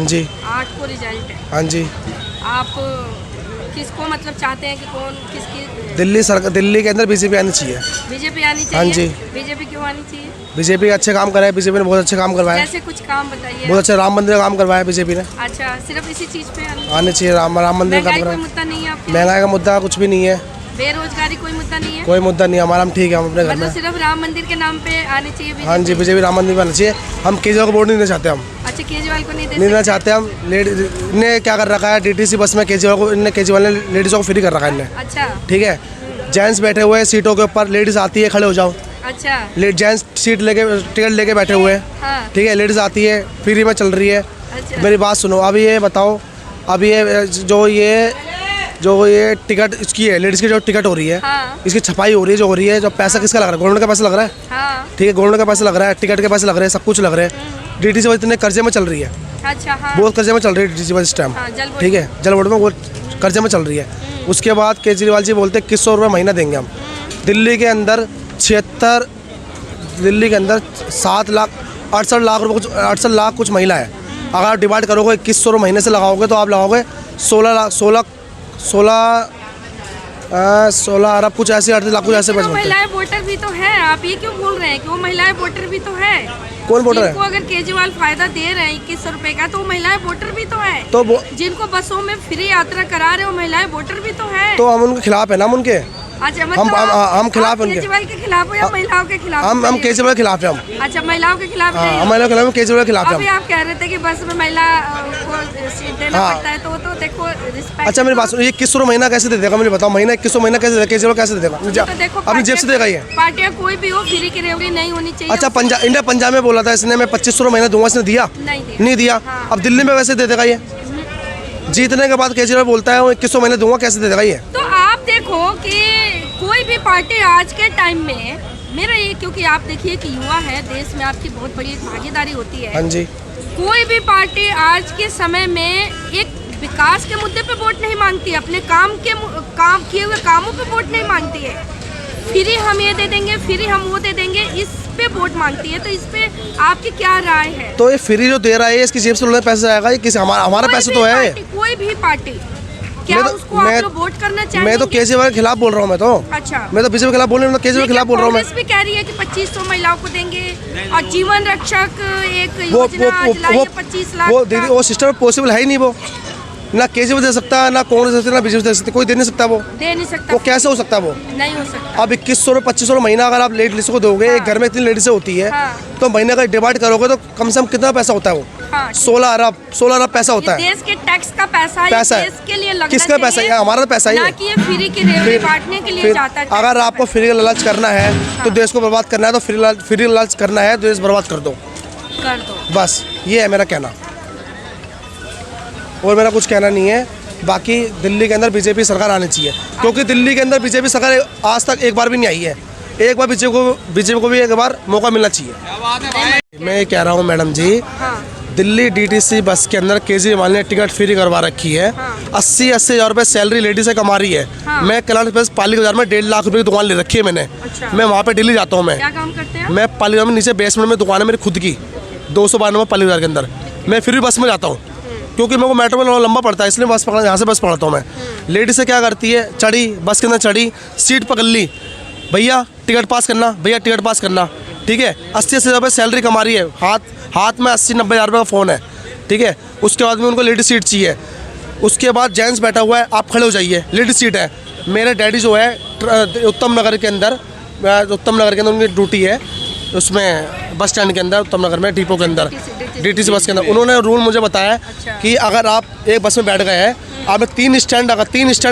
जी। 8 को रिजल्ट है। हाँ जी। आप किसको मतलब चाहते हैं कि कौन किसकी? दिल्ली सरकार, दिल्ली के अंदर बीजेपी आनी चाहिए। बीजेपी आनी चाहिए। हाँ जी। बीजेपी क्यों आनी चाहिए? बीजेपी अच्छे काम कराए, बीजेपी ने बहुत अच्छे काम करवाए। जैसे कुछ काम बताइए। बहुत अच्छे राम मंदिर का काम करवाया बीजेपी ने। अच्छा, सिर्फ इसी चीज पे आने चाहिए, राम मंदिर का काम महंगाई कोई करवाया। मुद्दा नहीं है आपके? महंगाई का मुद्दा कुछ भी नहीं है। बेरोजगारी कोई मुद्दा नहीं है? कोई मुद्दा नहीं है हमारा, हम ठीक है, हम अपने घर मतलब में। सिर्फ राम मंदिर के नाम पे आनी चाहिए बीजेपी? हाँ जी, बीजेपी राम मंदिर में आना चाहिए। हम केजरीवाल को वोट नहीं देना चाहते हम। अच्छा, केजरीवाल को नहीं देना चाहते हम। ने क्या कर रखा है, डीटीसी बस में केजरीवाल ने लेडीज़ों को फ्री कर रखा है इन्हें। अच्छा, ठीक है, जेंट्स बैठे हुए हैं सीटों के ऊपर, लेडीज़ आती है खड़े हो जाओ। अच्छा, जेंट्स सीट लेके टिकट लेके बैठे हुए हैं। हाँ, ठीक है, लेडीज़ आती है फ्री में चल रही है। अच्छा, मेरी बात सुनो, अभी ये बताओ, अभी ये टिकट इसकी है, लेडीज़ की जो टिकट हो रही है, हाँ, इसकी छपाई हो रही है, जो हो रही है, जो पैसा किसका लग रहा है? गवर्नमेंट का पैसा लग रहा है। हाँ, ठीक है, गवर्नमेंट का पैसा लग रहा है, टिकट के पैसे लग रहे हैं, सब कुछ लग रहे हैं। डीटीसी बस इतने कर्जे में चल रही है। अच्छा, हाँ, बहुत कर्जे में चल रही है डीटीसी बस इस टाइम। हाँ, जल बोर्ड। ठीक है, जल बोर्ड में वो कर्जे में चल रही है। उसके बाद केजरीवाल जी बोलते हैं 2100 रुपये महीना देंगे हम। दिल्ली के अंदर 7 लाख 68 लाख रुपये, कुछ 68 लाख कुछ महिला है। अगर आप डिवाइड करोगे 2100 रुपये महीने से लगाओगे तो आप लगाओगे 16 अरब कुछ ऐसे, 38 लाख कुछ ऐसे पैसे बनते हैं। महिलाएं वोटर भी तो है, आप ये क्यों बोल रहे हैं कि वो महिलाएं वोटर भी तो है? कौन वोटर है? जिनको अगर केजरीवाल फायदा दे रहे हैं 2100 रुपए का, तो वो महिलाएं वोटर भी तो है। तो जिनको बसों में फ्री यात्रा करा रहे हो, महिलाएं वोटर भी तो है। तो हम उनके खिलाफ है ना, हम उनके। अच्छा, हम आप खिलाफ उनके। केजरीवाल के खिलाफ हो या महिलाओं के खिलाफ? हम केजरीवाल के खिलाफ है हम। अच्छा, महिलाओं के खिलाफ नहीं हाँ, हो? हम महिलाओं के खिलाफ, केजरीवाल के खिलाफ है अभी हम। आप कह रहे थे कि बस में महिला को सीट देना हाँ। पड़ता है, तो देखो रिस्पेक्ट। अच्छा, मेरी बात सुनो, ये 2100 महीना कैसे दे देगा? मुझे बताओ, महीना 2100 महीना कैसे देगा? केजरीवाल कैसे दे देगा? तो देखो, अपनी जेब से देगा ये। पार्टियां कोई भी हो, फ्री की रेवड़ी नहीं होनी चाहिए। अच्छा, इंडिया पंजाब में बोला था इसने, मैं 2500 महीना दूंगा, इसने दिया नहीं दिया। हाँ। अब दिल्ली में वैसे दे देगा ये? जीतने के बाद केजरीवाल बोलता है 2100 महीना दूंगा, कैसे दे देगा ये? तो आप देखो कि कोई भी पार्टी आज के टाइम में, मेरा ये, क्योंकि आप देखिए कि युवा है, देश में आपकी बहुत बड़ी भागीदारी होती है। हाँ जी। कोई भी पार्टी आज के समय में एक विकास के मुद्दे पे वोट नहीं मांगती है, अपने काम किए हुए कामों पे वोट नहीं मांगती है। फ्री हम ये दे देंगे, फ्री हम वो दे देंगे, इस पे वोट मांगती है। तो इस पे आपकी क्या राय है? तो ये फ्री जो दे रहा है, इसकी जेब से उन्हें पैसा आएगा? ये किसी हमारा पैसा तो है। कोई भी पार्टी, क्या उसको आप लोग वोट करना चाहेंगे? मैं तो केजरीवाल के खिलाफ बोल रहा हूँ। मैं तो बीजेपी के खिलाफ बोल रहा हूँ, केजरीवाल के खिलाफ बोल रहा हूँ। मैं भी कह रही है कि 2500 महिलाओं को देंगे और जीवन रक्षक एक योजना आज लाई है 25 लाख। वो दीदी, वो सिस्टम पॉसिबल है ही नहीं। वो ना केजरीवाल दे सकता है, ना कांग्रेस दे सकती है, ना बीजेपी दे सकती है, कोई दे नहीं सकता। वो दे नहीं सकता। वो कैसे हो सकता है? वो नहीं हो सकता। अब 2100 2500 महीना अगर आप लेडीज को दोगे, एक घर में इतनी लेडीज होती है, तो महीने का डिवाइड करोगे तो कम से कम कितना पैसा होता है? वो 16 अरब पैसा होता है। देश के टैक्स का पैसा है, देश के लिए लगना किसका पैसा है? हमारा पैसा ही है, ना कि ये फ्री की रेवड़ी बांटने के लिए जाता है। अगर आपको फ्री का लालच करना है तो देश को बर्बाद करना है, तो फ्री लालच करना है, देश बर्बाद कर दो, बस ये है मेरा कहना, और मेरा कुछ कहना नहीं है। बाकी दिल्ली के अंदर बीजेपी सरकार आनी चाहिए, क्योंकि दिल्ली के अंदर बीजेपी सरकार आज तक एक बार भी नहीं आई है। एक बार बीजेपी को भी एक बार मौका मिलना चाहिए। मैं कह रहा हूँ मैडम जी, दिल्ली डीटीसी बस के अंदर केजरीवाल ने टिकट फ्री करवा रखी है। 80 हज़ार रुपये सैलरी लेडी से कमा रही है। मैं कल्याण एक्सप्रेस पाली बाजार में 1.5 लाख रुपए की दुकान ले रखी है मैंने। मैं वहाँ पे डेली जाता हूँ। मैं क्या काम करते हैं? मैं पाली बाजार में नीचे बेसमेंट में दुकान है मेरी खुद की, 292 पाली बाजार के अंदर। मैं फिर भी बस में जाता हूँ, क्योंकि मेरे को मेट्रो में लंबा पड़ता है, इसलिए यहाँ से बस पकड़ता हूँ मैं। लेडीज से क्या करती है, चढ़ी बस के अंदर, चढ़ी सीट पकड़ ली, भैया टिकट पास करना, भैया टिकट पास करना। ठीक है, 80 हज़ार रुपये सैलरी कमा रही है, हाथ में 80-90 हज़ार रुपये का फ़ोन है। ठीक है, उसके बाद में उनको लेडीज सीट चाहिए। उसके बाद जेंट्स बैठा हुआ है, आप खड़े हो जाइए, लेडीज सीट है। मेरे डैडी जो है उत्तम नगर के अंदर उनकी ड्यूटी है, उसमें बस स्टैंड के अंदर, उत्तम नगर में डिपो के अंदर, डीटीसी बस के अंदर। उन्होंने रूल मुझे बताया कि अगर आप एक बस में बैठ गए हैं, आपने 3 स्टैंड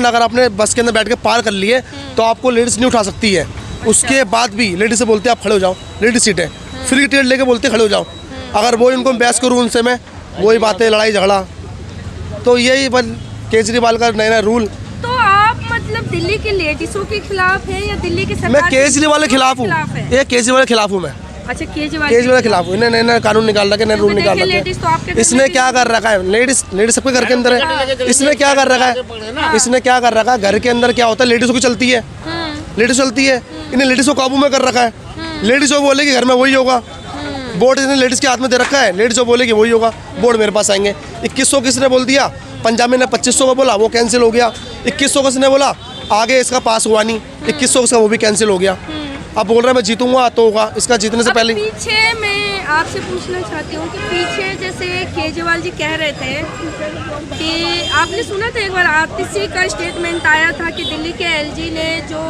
अगर आपने बस के अंदर बैठ के पार कर लिए, तो आपको लेडीज़ नहीं उठा सकती है। उसके बाद भी लेडीज़ से बोलते हैं आप खड़े हो जाओ, लेडीज सीट है, फ्री टिकट लेके बोलते खड़े हो जाओ। अगर वो इनको बहस करूँ उनसे, मैं वही बातें, लड़ाई झगड़ा। तो यही केजरीवाल का नया रूल। तो आप मतलब दिल्ली की लेडीजों के खिलाफ है या दिल्ली की सरकार? मैं केजरीवाल के खिलाफ हूँ, ये केजरीवाल के खिलाफ हूँ मैं। अच्छा, केजरीवाल के खिलाफ हूँ। इन्हें नया कानून निकाल रखा है, नया रूल निकाल रखा है। इसने क्या कर रखा है, लेडीज सबके घर के अंदर है। इसने क्या कर रखा है, घर के अंदर क्या होता है, लेडीज़ों की चलती है, लेडीज चलती है। इन्हें लेडीज़ को काबू में कर रखा है। लेडीज़ को बोले कि घर में वही होगा, बोर्ड इसने लेडीज़ के हाथ में दे रखा है, लेडीज़ जो बोलेगी वही होगा, बोर्ड मेरे पास आएंगे। 2100 किसने बोल दिया, पंजाबी ने 2500 का बोला, वो कैंसिल हो गया। 2100 किसने बोला, आगे इसका पास हुआ नहीं, 2100 का वो भी कैंसिल हो गया। अब बोल रहा है मैं जीतूंगा तो होगा, इसका जीतने से अब पहले। पीछे मैं आपसे पूछना चाहती हूँ कि पीछे जैसे केजरीवाल जी कह रहे थे कि आपने सुना था एक बार आरटीसी का स्टेटमेंट आया था कि दिल्ली के एलजी ने जो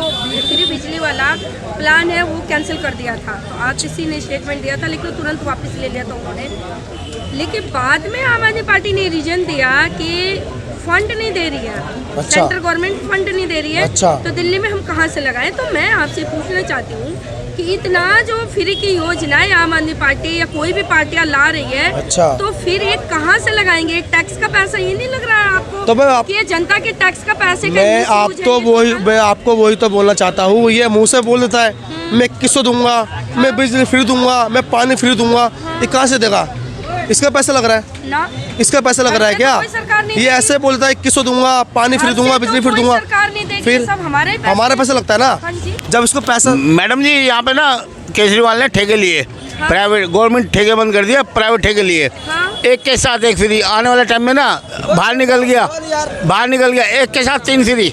फ्री बिजली वाला प्लान है वो कैंसिल कर दिया था। तो आरटीसी ने स्टेटमेंट दिया था लेकिन तुरंत वापस ले लिया था उन्होंने। लेकिन बाद में आम आदमी पार्टी ने रीजन दिया कि फंड नहीं दे रही है, अच्छा। सेंट्रल गवर्नमेंट फंड नहीं दे रही है, अच्छा। तो दिल्ली में हम कहाँ से लगाएं। तो मैं आपसे पूछना चाहती हूँ कि इतना जो फ्री की योजनाएं आम आदमी पार्टी या कोई भी पार्टियां ला रही है, अच्छा। तो फिर ये कहाँ से लगाएंगे? टैक्स का पैसा ये नहीं लग रहा है आपको? तो मैं कि ये जनता के टैक्स का पैसे का मैं misuse आप है तो ये वही सरकार? मैं आपको वही तो बोलना चाहता हूँ, ये मुंह से बोल देता है मैं 2100 दूंगा, मैं बिजली फ्री दूंगा, मैं पानी फ्री दूंगा, ये कहाँ से देगा? इसका पैसा लग रहा है ना, इसका पैसा लग रहा है क्या? कोई सरकार नहीं ये देगी। ऐसे बोलता है 2100 दूंगा, पानी फ्री दूंगा, बिजली फ्री कोई दूंगा, सरकार नहीं देगी, फिर सब हमारे पैसे हमारा पैसा लगता है ना। हाँ जी। जब इसको पैसा मैडम जी यहाँ पे ना केजरीवाल ने ठेके लिए, प्राइवेट गवर्नमेंट ठेके बंद कर दिया, प्राइवेट ठेके लिए, हाँ। एक के साथ एक फ्री। आने वाले टाइम में ना बाहर निकल गया एक के साथ 3 फ्री,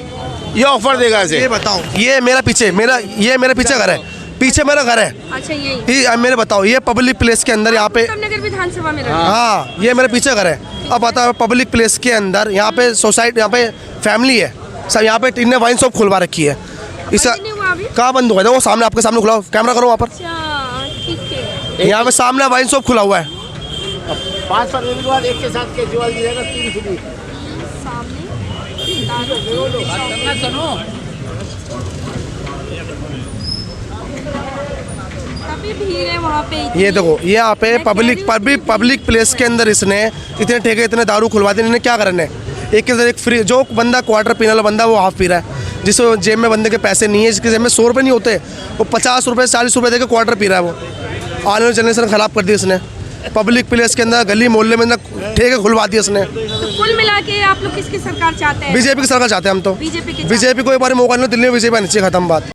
ये ऑफर देगा इसे। ये बताओ, ये मेरे पीछे घर है, पीछे मेरा घर है। अच्छा यही ये मेरे बताओ, ये पब्लिक प्लेस के अंदर यहाँ पे, नगर विधानसभा में रहते हाँ ये मेरे पीछे घर है। अब बताओ पब्लिक प्लेस के अंदर यहाँ पे सोसाइटी, यहाँ पे फैमिली है सब, यहाँ पे इनने वाइन शॉप खुलवा रखी है। इसका बंद नहीं हुआ अभी? कहाँ बंद हुआ है? वो सामने आपके सामने खुला, कैमरा करो वहाँ पर, अच्छा ठीक है। यहाँ पे सामने वाइन शॉप खुला हुआ है। 5 फरवरी के बाद एक के साथ केजरीवाल जी देगा 3 फ्री। काफी भीड़ है वहाँ पे। ये देखो, ये यहाँ पे मैं कह रही हूँ पब्लिक प्लेस के अंदर इसने इतने ठेके, इतने दारू खुलवा दिए। इन्हें क्या करना है? एक के अंदर एक फ्री, जो बंदा क्वार्टर पीने वाला बंदा वो हाफ पी रहा है, जिसको जेब में बंदे के पैसे नहीं है, जिसके जेब में 100 रुपये नहीं होते, वो 50 रुपये 40 रुपये देकर क्वार्टर पी रहा है। वो आने वाले जनरेशन खराब कर दी इसने। पब्लिक प्लेस के अंदर गली मोहल्ले में ठेके खुलवा दिए इसने। तो कुल मिला के आप लोग किसकी सरकार चाहते हैं? बीजेपी की सरकार चाहते हैं हम तो। बीजेपी की बीजेपी को एक बार मौका नहीं, दिल्ली में बीजेपी आनी चाहिए, खत्म बात।